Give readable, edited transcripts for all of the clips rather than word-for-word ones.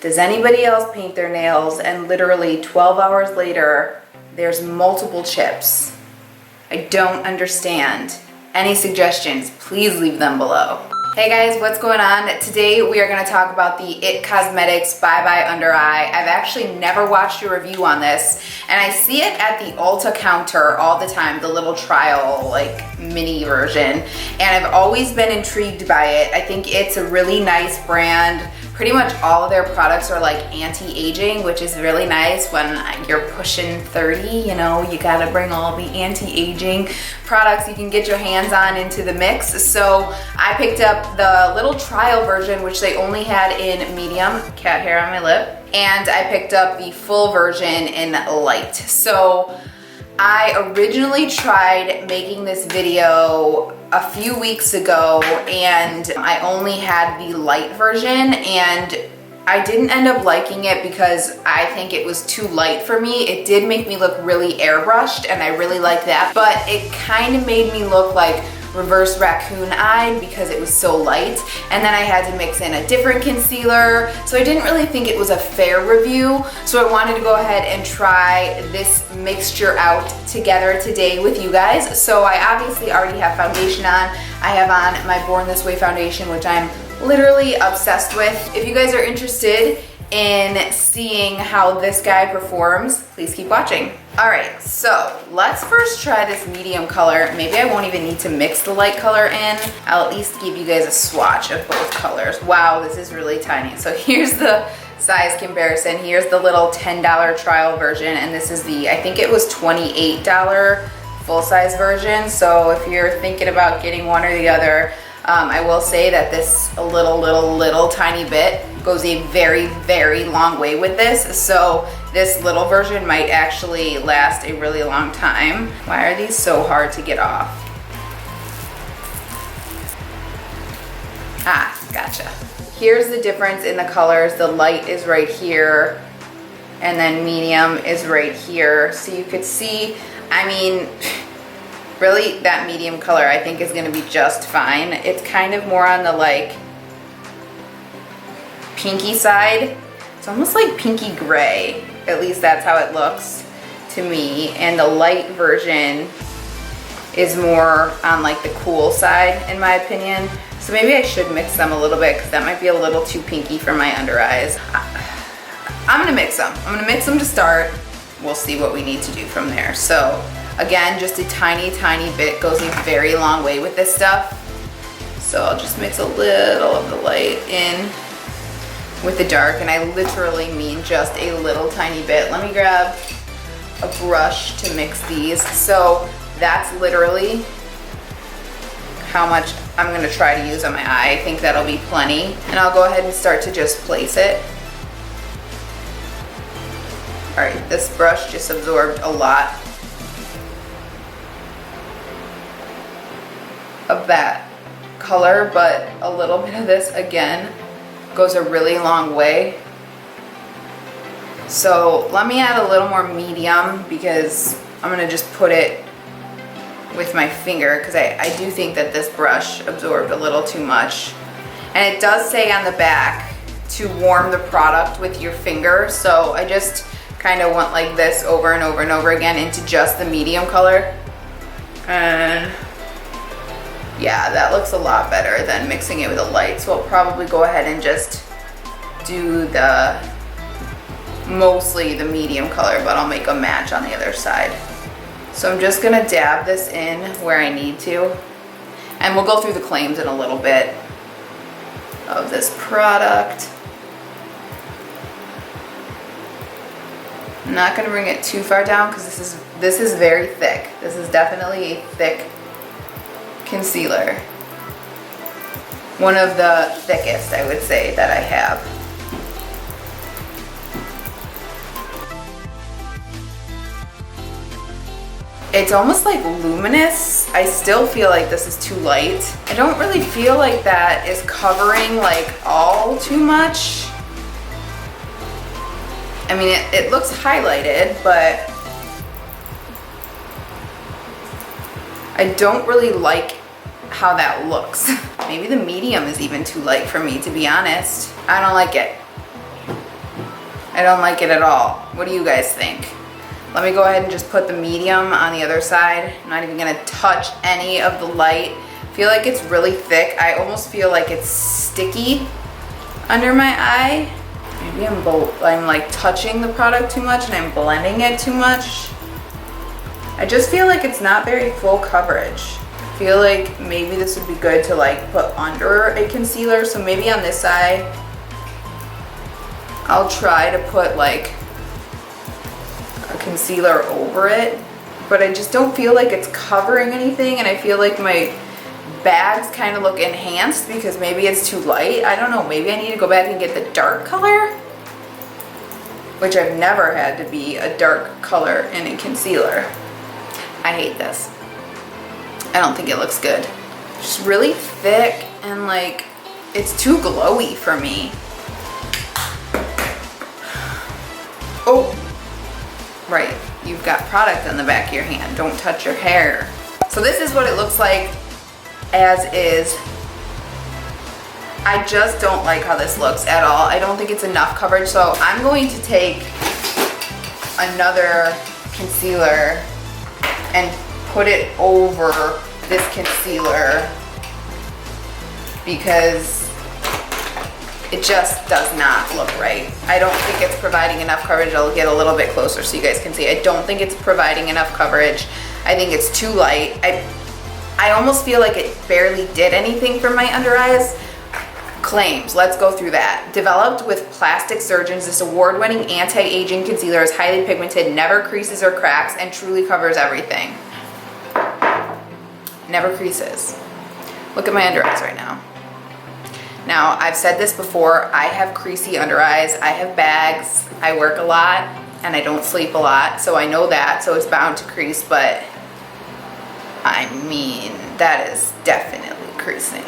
Does anybody else paint their nails and literally 12 hours later, there's multiple chips? I don't understand. Any suggestions, please leave them below. Hey guys, what's going on? Today we are going to talk about the IT Cosmetics Bye Bye Under Eye. I've actually never watched a review on this, and I see it at the Ulta counter all the time, the little trial, like mini version, and I've always been intrigued by it. I think it's a really nice brand. Pretty much all of their products are like anti-aging, which is really nice when you're pushing 30, you know, you gotta bring all the anti-aging products you can get your hands on into the mix. So I picked up the little trial version, which they only had in medium, cat hair on my lip, and I picked up the full version in light. So I originally tried making this video a few weeks ago and I only had the light version, and I didn't end up liking it because I think it was too light for me. It did make me look really airbrushed and I really like that, but it kind of made me look like reverse raccoon-eyed because it was so light, and then I had to mix in a different concealer, so I didn't really think it was a fair review. So I wanted to go ahead and try this mixture out together today with you guys. So I obviously already have foundation on. I have on my Born This Way foundation, which I'm literally obsessed with. If you guys are interested in seeing how this guy performs, please keep watching. All right, so let's first try this medium color. Maybe I won't even need to mix the light color in. I'll at least give you guys a swatch of both colors. Wow, this is really tiny. So here's the size comparison. Here's the little $10 trial version, and this is the, I think it was $28 full-size version. So if you're thinking about getting one or the other, I will say that this little tiny bit goes a very, very long way with this. So this little version might actually last a really long time. Why are these so hard to get off? Ah, gotcha. Here's the difference in the colors. The light is right here, and then medium is right here. So you could see, I mean, really that medium color I think is gonna be just fine. It's kind of more on the like pinky side. It's almost like pinky gray. At least that's how it looks to me. And the light version is more on like the cool side in my opinion. So maybe I should mix them a little bit because that might be a little too pinky for my under eyes. I'm gonna mix them. I'm gonna mix them to start. We'll see what we need to do from there. So again, just a tiny bit goes a very long way with this stuff. So I'll just mix a little of the light in with the dark, and I literally mean just a little tiny bit. Let me grab a brush to mix these. So that's literally how much I'm gonna try to use on my eye. I think that'll be plenty. And I'll go ahead and start to just place it. All right, this brush just absorbed a lot of that color, but a little bit of this again goes a really long way. So let me add a little more medium because I'm gonna just put it with my finger because I do think that this brush absorbed a little too much. And it does say on the back to warm the product with your finger, so I just kind of went like this over and over and over again into just the medium color. And yeah, that looks a lot better than mixing it with a light. So I'll probably go ahead and just do mostly the medium color, but I'll make a match on the other side. So I'm just gonna dab this in where I need to. And we'll go through the claims in a little bit of this product. I'm not gonna bring it too far down because this is very thick. This is definitely a thick concealer. One of the thickest, I would say, that I have. It's almost like luminous. I still feel like this is too light. I don't really feel like that is covering like all too much. I mean, it looks highlighted, but I don't really like how that looks. Maybe the medium is even too light for me, to be honest. I don't like it. I don't like it at all. What do you guys think? Let me go ahead and just put the medium on the other side. I'm not even gonna touch any of the light. I feel like it's really thick. I almost feel like it's sticky under my eye. Maybe I'm like touching the product too much and I'm blending it too much. I just feel like it's not very full coverage. I feel like maybe this would be good to like put under a concealer. So maybe on this side, I'll try to put like a concealer over it, but I just don't feel like it's covering anything, and I feel like my bags kind of look enhanced because maybe it's too light. I don't know, maybe I need to go back and get the dark color, which I've never had to be a dark color in a concealer. I hate this. I don't think it looks good. It's just really thick and like it's too glowy for me. Oh, right, you've got product on the back of your hand. Don't touch your hair. So this is what it looks like as is. I just don't like how this looks at all. I don't think it's enough coverage, so I'm going to take another concealer and put it over this concealer because it just does not look right. I don't think it's providing enough coverage. I'll get a little bit closer so you guys can see. I don't think it's providing enough coverage. I think it's too light. I almost feel like it barely did anything for my under eyes. Claims, let's go through that. Developed with plastic surgeons, this award-winning anti-aging concealer is highly pigmented, never creases or cracks, and truly covers everything. Never creases. Look at my under eyes right now. Now, I've said this before, I have creasy under eyes, I have bags, I work a lot, and I don't sleep a lot, so I know that, so it's bound to crease, but I mean, that is definitely creasing.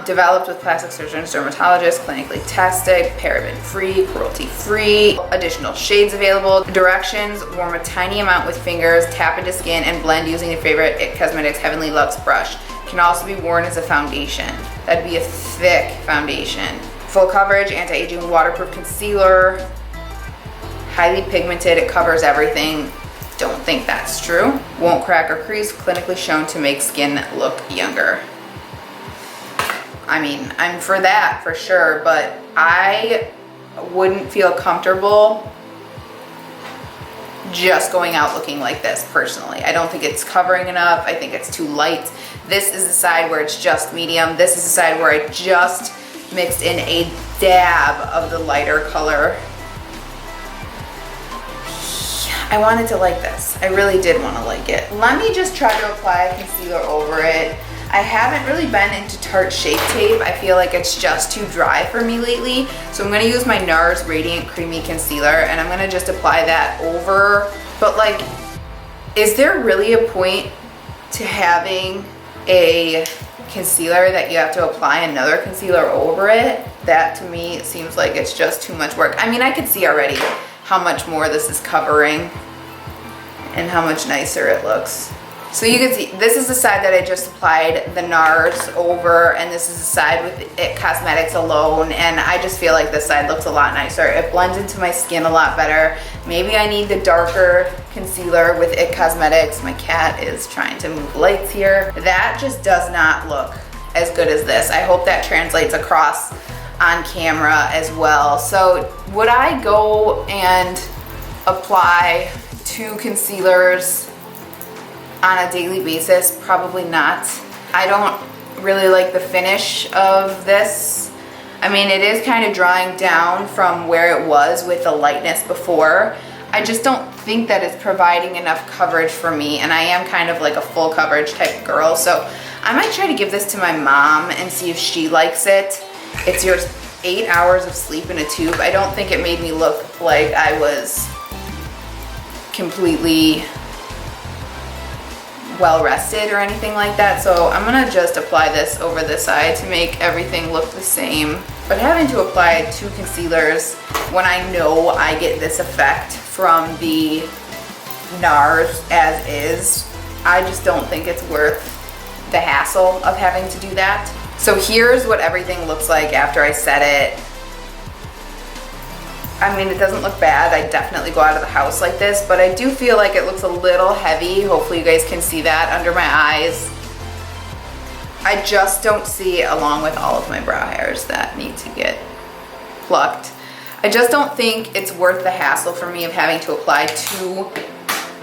Developed with plastic surgeons, dermatologists, clinically tested, paraben free, cruelty free, additional shades available. Directions: warm a tiny amount with fingers, tap into skin, and blend using your favorite IT Cosmetics Heavenly Luxe brush. Can also be worn as a foundation. That'd be a thick foundation. Full coverage, anti-aging waterproof concealer, highly pigmented, it covers everything. Don't think that's true. Won't crack or crease, clinically shown to make skin look younger. I mean, I'm for that for sure, but I wouldn't feel comfortable just going out looking like this personally. I don't think it's covering enough. I think it's too light. This is the side where it's just medium. This is the side where I just mixed in a dab of the lighter color. I wanted to like this. I really did want to like it. Let me just try to apply a concealer over it. I haven't really been into Tarte Shape Tape. I feel like it's just too dry for me lately. So I'm gonna use my NARS Radiant Creamy Concealer and I'm gonna just apply that over. But like, is there really a point to having a concealer that you have to apply another concealer over it? That to me seems like it's just too much work. I mean, I could see already how much more this is covering and how much nicer it looks. So you can see, this is the side that I just applied the NARS over, and this is the side with IT Cosmetics alone, and I just feel like this side looks a lot nicer. It blends into my skin a lot better. Maybe I need the darker concealer with IT Cosmetics. My cat is trying to move lights here. That just does not look as good as this. I hope that translates across on camera as well. So would I go and apply 2 concealers on a daily basis? Probably not. I don't really like the finish of this. I mean, it is kind of drying down from where it was with the lightness before. I just don't think that it's providing enough coverage for me, and I am kind of like a full coverage type of girl, so I might try to give this to my mom and see if she likes it. It's your 8 hours of sleep in a tube. I don't think it made me look like I was completely well rested or anything like that, so I'm gonna just apply this over this side to make everything look the same. But having to apply 2 concealers when I know I get this effect from the NARS as is, I just don't think it's worth the hassle of having to do that. So here's what everything looks like after I set it. I mean, it doesn't look bad. I definitely go out of the house like this, but I do feel like it looks a little heavy. Hopefully you guys can see that under my eyes. I just don't see, along with all of my brow hairs that need to get plucked, I just don't think it's worth the hassle for me of having to apply 2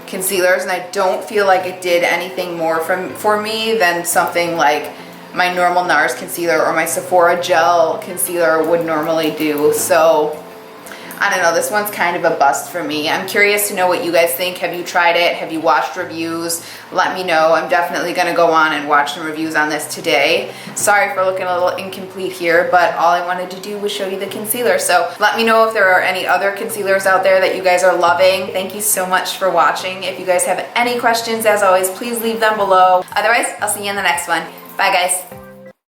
concealers, and I don't feel like it did anything more for me than something like my normal NARS concealer or my Sephora gel concealer would normally do. So I don't know, this one's kind of a bust for me. I'm curious to know what you guys think. Have you tried it? Have you watched reviews? Let me know. I'm definitely gonna go on and watch some reviews on this today. Sorry for looking a little incomplete here, but all I wanted to do was show you the concealer. So let me know if there are any other concealers out there that you guys are loving. Thank you so much for watching. If you guys have any questions, as always, please leave them below. Otherwise, I'll see you in the next one. Bye guys.